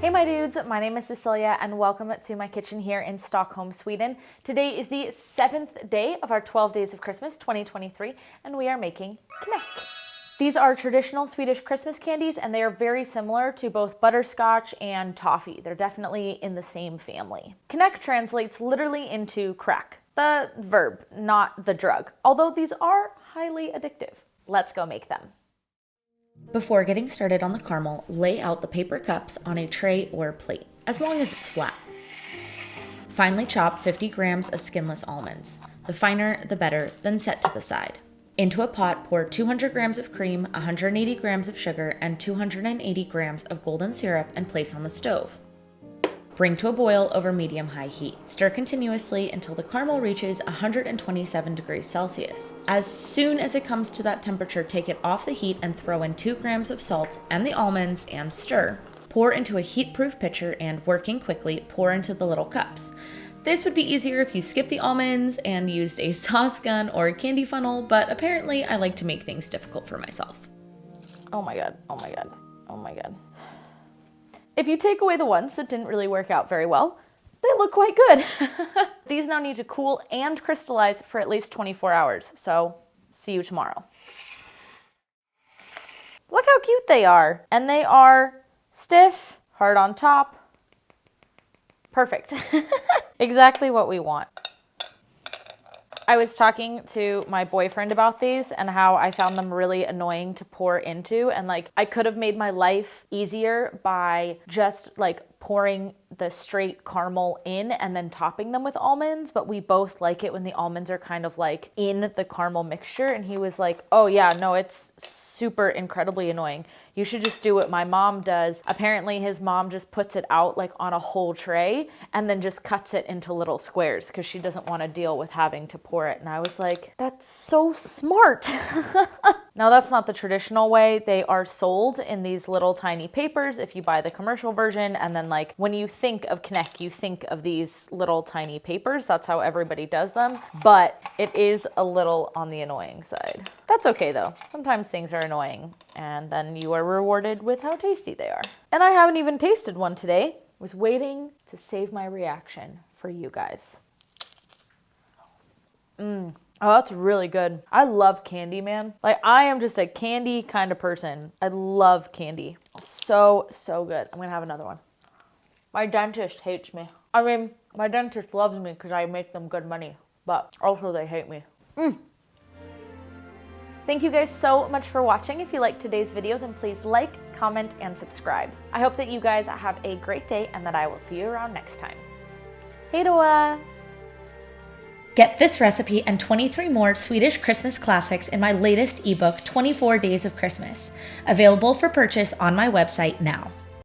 Hey my dudes, my name is Cecilia and welcome to my kitchen here in Stockholm, Sweden. Today is the 7th day of our 12 Days of Christmas 2023 and we are making Knäck. These are traditional Swedish Christmas candies and they are very similar to both butterscotch and toffee. They're definitely in the same family. Knäck translates literally into crack, the verb, not the drug, although these are highly addictive. Let's go make them. Before getting started on the caramel, lay out the paper cups on a tray or plate, as long as it's flat. Finely chop 50 grams of skinless almonds. The finer, the better, then set to the side. Into a pot, pour 200 grams of cream, 180 grams of sugar, and 280 grams of golden syrup and place on the stove. Bring to a boil over medium-high heat. Stir continuously until the caramel reaches 127 degrees Celsius. As soon as it comes to that temperature, take it off the heat and throw in 2 grams of salt and the almonds and stir. Pour into a heat-proof pitcher and, working quickly, pour into the little cups. This would be easier if you skipped the almonds and used a sauce gun or a candy funnel, but apparently I like to make things difficult for myself. Oh my god, oh my god, oh my god. If you take away the ones that didn't really work out very well, they look quite good. These now need to cool and crystallize for at least 24 hours, so see you tomorrow. Look how cute they are. And they are stiff, hard on top. Perfect. Exactly what we want. I was talking to my boyfriend about these and how I found them really annoying to pour into, and like I could have made my life easier by just like pouring the straight caramel in and then topping them with almonds, but we both like it when the almonds are kind of like in the caramel mixture, and he was like, oh yeah, no, it's super incredibly annoying. You should just do what my mom does. Apparently his mom just puts it out like on a whole tray and then just cuts it into little squares because she doesn't want to deal with having to pour it. And I was like, that's so smart. Now that's not the traditional way. They are sold in these little tiny papers if you buy the commercial version. And then like when you think of Knäck, you think of these little tiny papers. That's how everybody does them. But it is a little on the annoying side. That's okay though. Sometimes things are annoying and then you are rewarded with how tasty they are. And I haven't even tasted one today. I was waiting to save my reaction for you guys. Oh, that's really good. I love candy, man. Like I am just a candy kind of person. I love candy. So, so good. I'm gonna have another one. My dentist hates me. I mean, my dentist loves me because I make them good money, but also they hate me. Thank you guys so much for watching. If you liked today's video, then please like, comment, and subscribe. I hope that you guys have a great day and that I will see you around next time. Hej då! Get this recipe and 23 more Swedish Christmas classics in my latest ebook, 24 Days of Christmas, available for purchase on my website now.